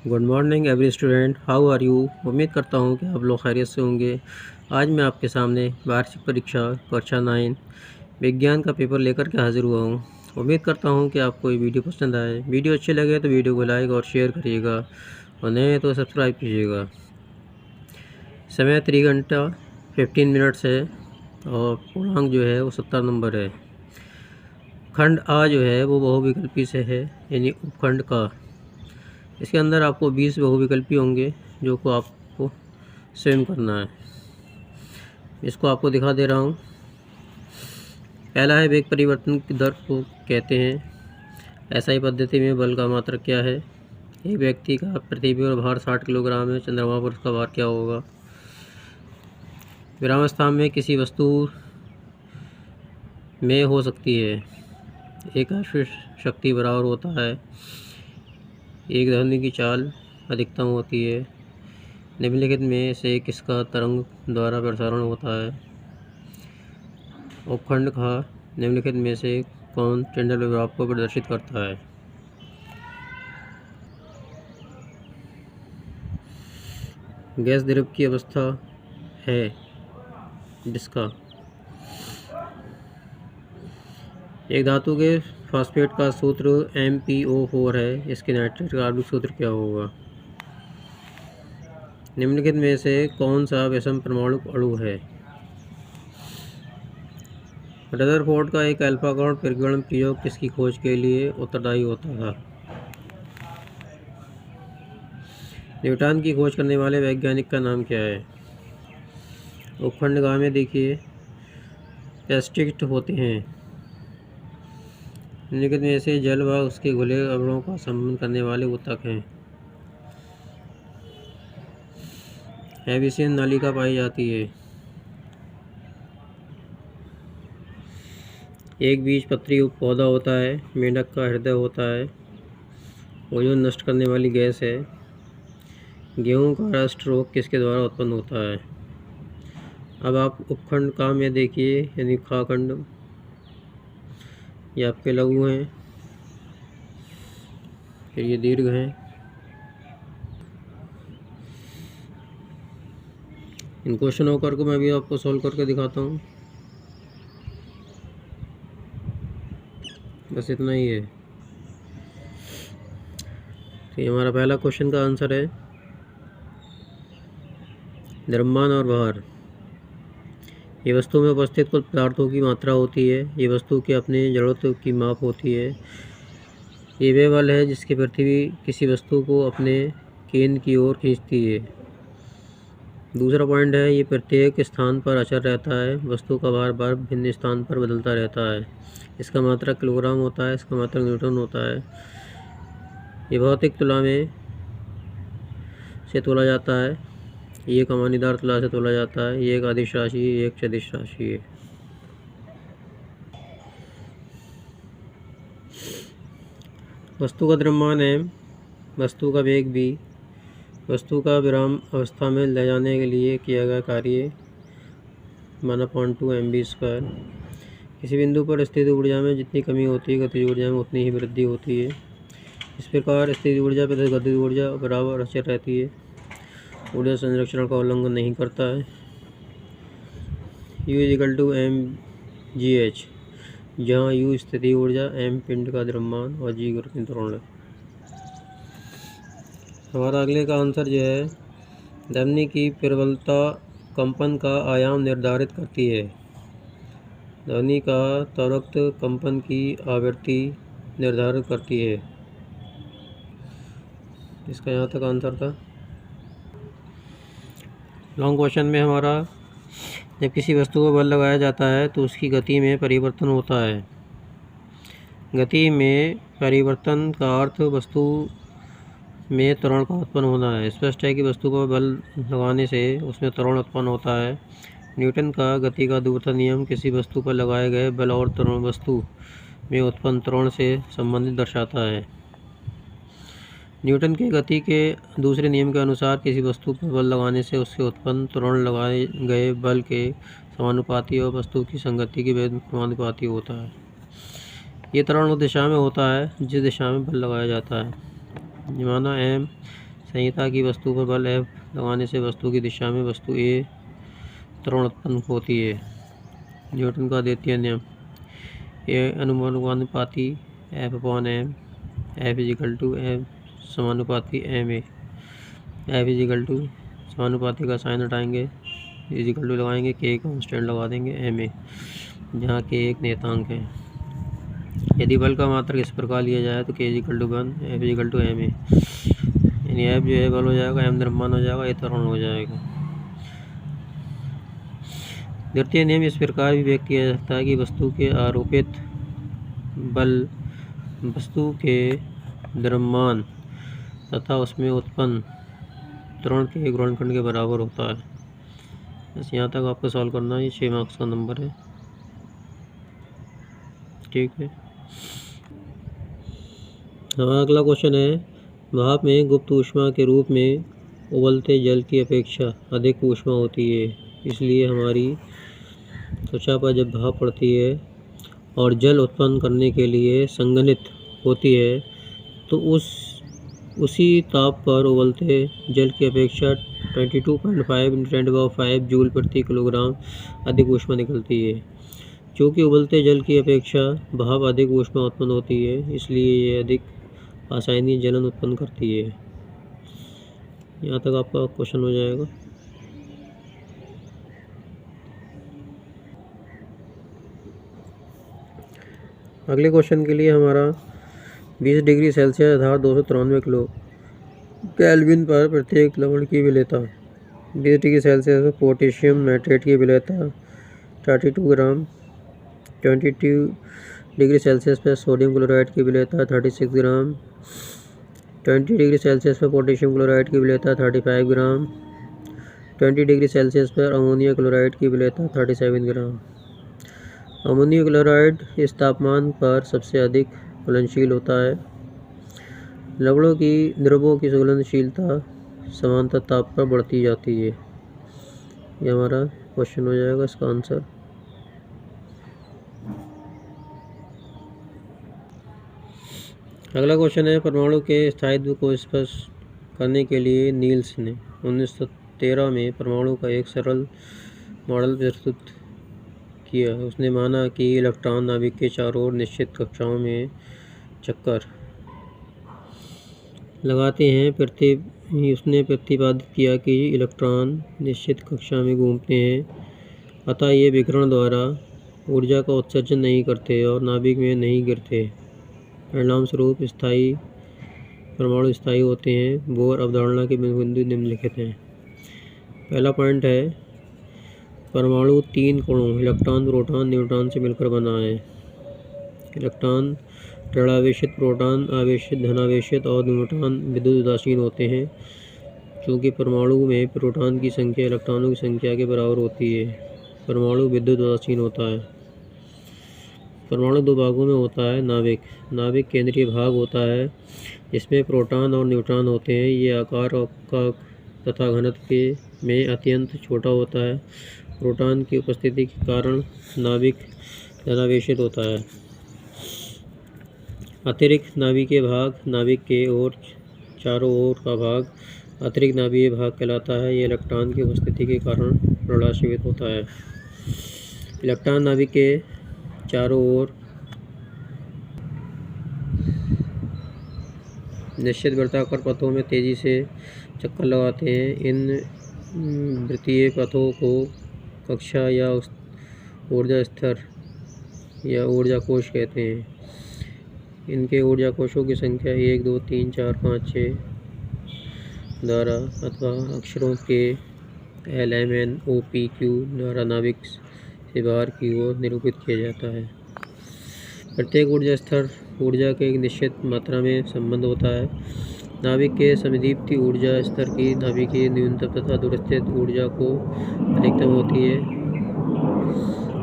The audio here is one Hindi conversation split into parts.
Good morning every student, how are you. उम्मीद करता हूँ कि आप लोग खैरियत से होंगे। आज मैं आपके सामने वार्षिक परीक्षा कक्षा 9 विज्ञान का पेपर लेकर के हाजिर हुआ हूँ। उम्मीद करता हूँ कि आपको ये वीडियो पसंद आए। वीडियो अच्छी लगे तो वीडियो को लाइक और शेयर करिएगा और नए तो सब्सक्राइब कीजिएगा। समय 3 घंटा 15 मिनट्स है और पूर्णांक जो है वो 70 नंबर है। खंड आ जो है वो बहुविकल्पी से है, यानी उपखंड का। इसके अंदर आपको 20 बहुविकल्पी होंगे जो को आपको स्वयं करना है। इसको आपको दिखा दे रहा हूँ। पहला है वेग परिवर्तन की दर को कहते हैं। ऐसा ही पद्धति में बल का मात्रक क्या है। एक व्यक्ति का पृथ्वी पर भार 60 किलोग्राम है, चंद्रमा पर उसका भार क्या होगा। विराम स्थान में किसी वस्तु में हो सकती है। एक आश्रित शक्ति बराबर होता है। एक ध्वनि की चाल अधिकतम होती है। निम्नलिखित में से किसका तरंग द्वारा प्रसारण होता है। उपखंड का निम्नलिखित में से कौन टिंडल प्रभाव को प्रदर्शित करता है। गैस द्रव की अवस्था है जिसका एक धातु के फास्फेट का सूत्र MPO4 है। इसके नाइट्रेट का आणविक सूत्र क्या होगा। निम्नलिखित में से कौन सा विषम परमाणु अणु है। रदरफोर्ड का एक अल्फा कण प्रकीर्णन प्रयोग किसकी खोज के लिए उत्तरदायी होता था। न्यूटन की खोज करने वाले वैज्ञानिक का नाम क्या है। उपखंड गा में देखिए पेस्टिक्ट होते हैं। निम्नलिखित में से जल व उसके घुले अवयवों का संबंध करने वाले ऊतक हैं। हैविसियन नलिका पाई जाती है। एक बीजपत्री पौधा होता है। मेंढक का हृदय होता है। ओजोन नष्ट करने वाली गैस है। गेहूं का रस्ट रोग किसके द्वारा उत्पन्न होता है। अब आप उपखंड का में देखिए, यानी खाखंड, ये आपके लघु हैं, फिर ये दीर्घ हैं। इन क्वेश्चन होकर को मैं भी आपको सॉल्व करके दिखाता हूँ। बस इतना ही है। तो ये हमारा पहला क्वेश्चन का आंसर है। द्रव्यमान और भार ये वस्तु में उपस्थित कुल पदार्थों की मात्रा होती है। ये वस्तु के अपने जड़त्व की माप होती है। ये वे बल है जिसकी पृथ्वी किसी वस्तु को अपने केंद्र की ओर खींचती है। दूसरा पॉइंट है, ये प्रत्येक स्थान पर अचल रहता है। वस्तु का भार बार भिन्न स्थान पर बदलता रहता है। इसका मात्रक किलोग्राम होता है। इसका मात्रक न्यूटन होता है। ये भौतिक तुला में से तोला जाता है। ये कमानीदार तुला से तोला जाता है। ये एक अदिश राशि है, ये एक सदिश राशि है। वस्तु का द्रव्यमान m, वस्तु का वेग v, वस्तु का विराम अवस्था में ले जाने के लिए किया गया कार्य 1/2 mv²। किसी बिंदु पर स्थित ऊर्जा में जितनी कमी होती है गतिज ऊर्जा में उतनी ही वृद्धि होती है। इस प्रकार स्थित ऊर्जा प्लस गतिज ऊर्जा बराबर अचर रहती है। ऊर्जा संरक्षण का उल्लंघन नहीं करता है। U = mgh, जहाँ U स्थिति ऊर्जा, m पिंड का द्रव्यमान और g गुरुत्वाकर्षण त्वरण है। हमारा अगले का आंसर जो है, ध्वनि की प्रबलता कंपन का आयाम निर्धारित करती है। ध्वनि का त्वरित कंपन की आवृत्ति निर्धारित करती है। इसका यहाँ तक आंसर था। लॉन्ग क्वेश्चन में हमारा, जब किसी वस्तु पर बल लगाया जाता है तो उसकी गति में परिवर्तन होता है। गति में परिवर्तन का अर्थ वस्तु में त्वरण का उत्पन्न होना है। स्पष्ट है कि वस्तु पर बल लगाने से उसमें त्वरण उत्पन्न होता है। न्यूटन का गति का दूसरा नियम किसी वस्तु पर लगाए गए बल और त्वरण वस्तु में उत्पन्न त्वरण से संबंधित दर्शाता है। न्यूटन के गति के दूसरे नियम के अनुसार किसी वस्तु पर बल लगाने से उससे उत्पन्न त्वरण लगाए गए बल के समानुपाती और वस्तु की संगति के समानुपाती होता है। ये त्वरण उस दिशा में होता है जिस दिशा में बल लगाया जाता है। माना m संहिता की वस्तु पर बल F लगाने से वस्तु की दिशा में वस्तु A त्वरण उत्पन्न होती है। न्यूटन का द्वितीय नियम। ये अनुपाती F/m, F समानुपाती ma। F समानुपाती का साइन हटाएंगे, लगाएंगे, K कांस्टेंट लगा देंगे, ma, जहाँ K एक नियतांक है। यदि बल का मात्रक इस प्रकार लिया जाए तो K = 1, F = ma, यानी F जो है बल हो जाएगा, m द्रव्यमान हो जाएगा, a त्वरण हो जाएगा। द्वितीय नियम इस प्रकार भी व्यक्त किया जा सकता है कि वस्तु के आरोपित बल वस्तु के द्रव्यमान तथा उसमें उत्पन्न त्वरण के गुणनखंड के बराबर होता है। बस यहाँ तक आपको सॉल्व करना है। ये 6 मार्क्स का नंबर है। ठीक है। हमारा अगला क्वेश्चन है, भाप में गुप्त ऊष्मा के रूप में उबलते जल की अपेक्षा अधिक ऊष्मा होती है, इसलिए हमारी त्वचा पर जब भाप पड़ती है और जल उत्पन्न करने के लिए संघनित होती है तो उसी ताप पर उबलते जल की अपेक्षा 22.5 × 10⁵ जूल प्रति किलोग्राम अधिक ऊष्मा निकलती है। क्योंकि उबलते जल की अपेक्षा भाप अधिक ऊष्मा उत्पन्न होती है, इसलिए ये अधिक आसानी जलन उत्पन्न करती है। यहाँ तक आपका क्वेश्चन हो जाएगा। अगले क्वेश्चन के लिए हमारा 20 डिग्री सेल्सियस अर्थात 293 किलो केल्विन पर प्रत्येक लवण की विलेयता। 20 डिग्री सेल्सियस पर पोटेशियम नाइट्रेट की विलेयता 32 ग्राम। 22 डिग्री सेल्सियस पर सोडियम क्लोराइड की विलेयता 36 ग्राम। 20 डिग्री सेल्सियस पर पोटेशियम क्लोराइड की विलेयता 35 ग्राम। 20 डिग्री सेल्सियस पर अमोनिया क्लोराइड की विलेयता 37 ग्राम। अमोनिया क्लोराइड इस तापमान पर सबसे अधिक घुलनशील होता है। लवणों की द्रवों की घुलनशीलता समांतर ताप पर बढ़ती जाती है। ये हमारा क्वेश्चन हो जाएगा, इसका आंसर। अगला क्वेश्चन है, परमाणु के स्थायित्व को स्पष्ट करने के लिए नील्स ने 1913 में परमाणु का एक सरल मॉडल प्रस्तुत किया। उसने माना कि इलेक्ट्रॉन नाभिक के चारों ओर निश्चित कक्षाओं में चक्कर लगाते हैं। उसने प्रतिपादित किया कि इलेक्ट्रॉन निश्चित कक्षा में घूमते हैं, अतः ये विकिरण द्वारा ऊर्जा का उत्सर्जन नहीं करते और नाभिक में नहीं गिरते। परिणाम स्वरूप स्थायी परमाणु स्थायी होते हैं। बोर अवधारणा के बिंदु निम्नलिखित हैं। पहला पॉइंट है, परमाणु 3 कणों इलेक्ट्रॉन, प्रोटॉन, न्यूट्रॉन से मिलकर बना है। इलेक्ट्रॉन ऋणावेशित, प्रोटॉन आवेशित, धनावेशित और न्यूट्रॉन विद्युत उदासीन होते हैं। क्योंकि परमाणु में प्रोटॉन की संख्या इलेक्ट्रॉनों की संख्या के बराबर होती है, परमाणु विद्युत उदासीन होता है। परमाणु 2 भागों में होता है। नाभिक केंद्रीय भाग होता है, जिसमें प्रोटॉन और न्यूट्रॉन होते हैं। ये आकार का तथा घनत्व में अत्यंत छोटा होता है। प्रोटॉन की उपस्थिति के कारण नाभिक धनावेशित होता है। अतिरिक्त नाभिकीय भाग, नाभिक के और चारों ओर का भाग अतिरिक्त नाभिकीय भाग कहलाता है। ये इलेक्ट्रॉन की उपस्थिति के कारण ऋणावेशित होता है। इलेक्ट्रॉन नाभिक के चारों ओर निश्चित वृत्ताकार पथों में तेजी से चक्कर लगाते हैं। इन वृत्तीय पथों को कक्षा या ऊर्जा स्तर या ऊर्जा कोश कहते हैं। इनके ऊर्जा कोशों की संख्या 1, 2, 3, 4, 5, 6 द्वारा अथवा अक्षरों के L, M, N, O, P, Q द्वारा नाभिक से बाहर की ओर निरूपित किया जाता है। प्रत्येक ऊर्जा स्तर ऊर्जा के एक निश्चित मात्रा में संबंध होता है। नाभिक के समदीप्ति ऊर्जा स्तर की नाभिकीय न्यूनतम तथा दूरस्थित ऊर्जा को अधिकतम होती है।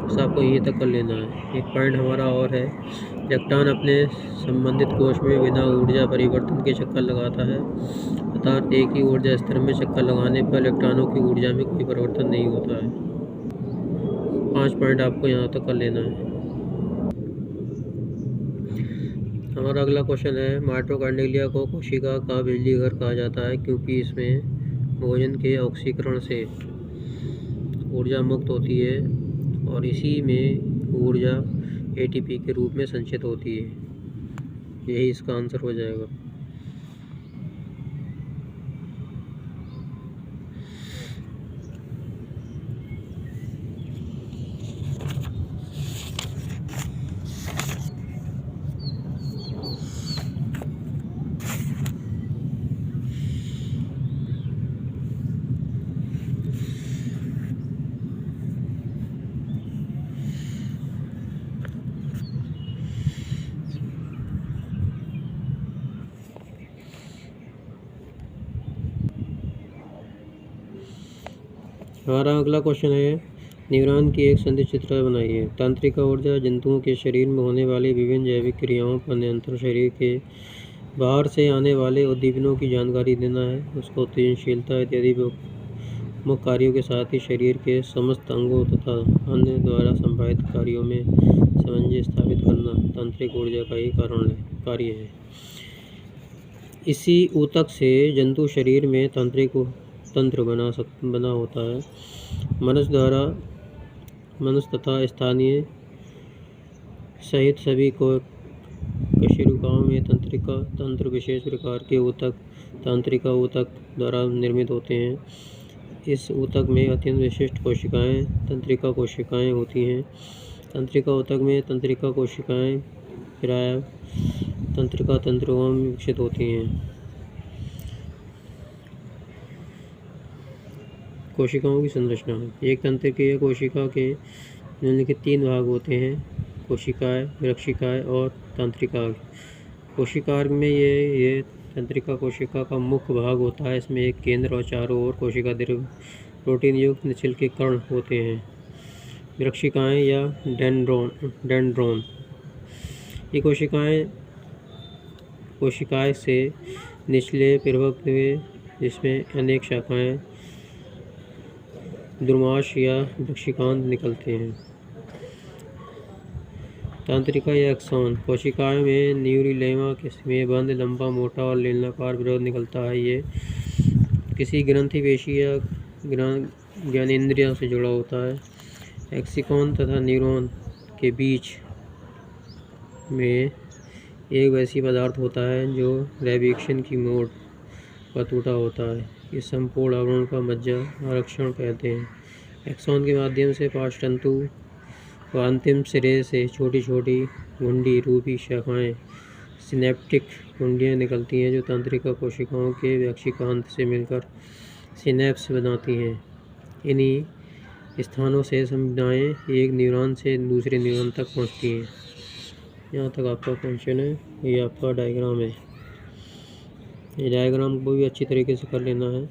बस आपको यहीं तक कर लेना है। एक पॉइंट हमारा और है, इलेक्ट्रॉन अपने संबंधित कोश में बिना ऊर्जा परिवर्तन के चक्कर लगाता है, अर्थात एक ही ऊर्जा स्तर में चक्कर लगाने पर इलेक्ट्रॉनों की ऊर्जा में कोई परिवर्तन नहीं होता है। 5 पॉइंट आपको यहाँ तक कर लेना है। हमारा अगला क्वेश्चन है, माइटोकॉन्ड्रिया को कोशिका का बिजली घर कहा जाता है क्योंकि इसमें भोजन के ऑक्सीकरण से ऊर्जा मुक्त होती है और इसी में ऊर्जा एटीपी के रूप में संचित होती है। यही इसका आंसर हो जाएगा। हमारा अगला क्वेश्चन है, न्यूरॉन की एक संधि चित्र बनाइए। तंत्रिका ऊर्जा जंतुओं के शरीर में होने वाली विभिन्न जैविक क्रियाओं पर नियंत्रण, शरीर के बाहर से आने वाले उद्दीपनों की जानकारी देना है, उसको उत्तेजनशीलता इत्यादि मुख्य कार्यों के साथ ही शरीर के समस्त अंगों तथा अन्य द्वारा संपादित कार्यों में सामंजस्य स्थापित करना तंत्रिक ऊर्जा का ही कार्य है। इसी ऊतक से जंतु शरीर में तंत्र बना होता है। मनुष्य तथा स्थानीय सहित सभी कशेरुकाओं में तंत्र विशेष प्रकार के तंत्रिका ऊतक द्वारा निर्मित होते हैं। इस ऊतक में अत्यंत विशिष्ट कोशिकाएं तंत्रिका कोशिकाएं होती हैं। तंत्रिका ऊतक में तंत्रिका कोशिकाएं प्रायः तंत्रिका तंत्रों में विकसित होती हैं। कोशिकाओं की संरचना, एक तंत्रिकीय कोशिका के निम्नलिखित 3 भाग होते हैं: कोशिकाएं, वृक्षिकाएं और तंत्रिका। कोशिकार्ग में ये तंत्रिका कोशिका का मुख्य भाग होता है। इसमें एक केंद्र और चारों ओर कोशिका द्रव प्रोटीन युक्त निचल के कण होते हैं। वृक्षिकाएं या डेंड्रोन, ये कोशिकाएं से निचले प्रवक्त हुए जिसमें अनेक शाखाएं द्रुमाश या वृक्षिकांत निकलते हैं। तंत्रिका या एक्सॉन, कोशिकाएं में न्यूरिलेमा में बंद लंबा, मोटा और बेलनाकार विरोध निकलता है। ये किसी ग्रंथि, पेशी या ज्ञानेंद्रिय से जुड़ा होता है। एक्सिकॉन तथा न्यूरॉन के बीच में एक वैसी पदार्थ होता है जो रेबिक्शन की मोड़ पर टूटा होता है। इस संपूर्ण आवरण का मज्जा आरक्षण कहते हैं। एक्सॉन के माध्यम से पार्श्वतंतु व अंतिम सिरे से छोटी छोटी घुंडी रूपी शाखाएं सिनेप्टिक कुंडियाँ निकलती हैं जो तंत्रिका कोशिकाओं के वृक्षिकांत से मिलकर सिनेप्स बनाती हैं। इन्हीं स्थानों से संवेदनाएं एक न्यूरॉन से दूसरे न्यूरॉन तक पहुंचती हैं। यहाँ तक आपका क्वेश्चन है। ये आपका डायग्राम है। ये डायग्राम को भी अच्छी तरीके से कर लेना है।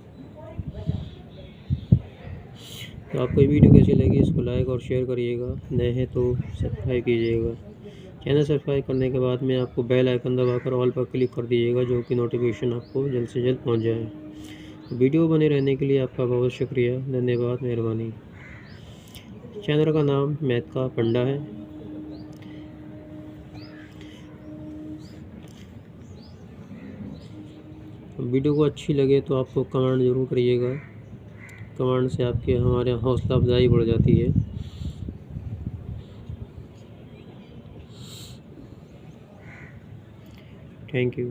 तो आपको ये वीडियो कैसी लगी, इसको लाइक और शेयर करिएगा। नए हैं तो सब्सक्राइब कीजिएगा। चैनल सब्सक्राइब करने के बाद में आपको बेल आइकन दबाकर ऑल पर क्लिक कर दीजिएगा, जो कि नोटिफिकेशन आपको जल्द से जल्द पहुंच जाए। वीडियो बने रहने के लिए आपका बहुत शुक्रिया, धन्यवाद, मेहरबानी। चैनल का नाम मैथ का पंडा है। वीडियो को अच्छी लगे तो आपको कमेंट ज़रूर करिएगा। कमेंट से आपके हमारे हौसला अफजाई बढ़ जाती है। Thank you.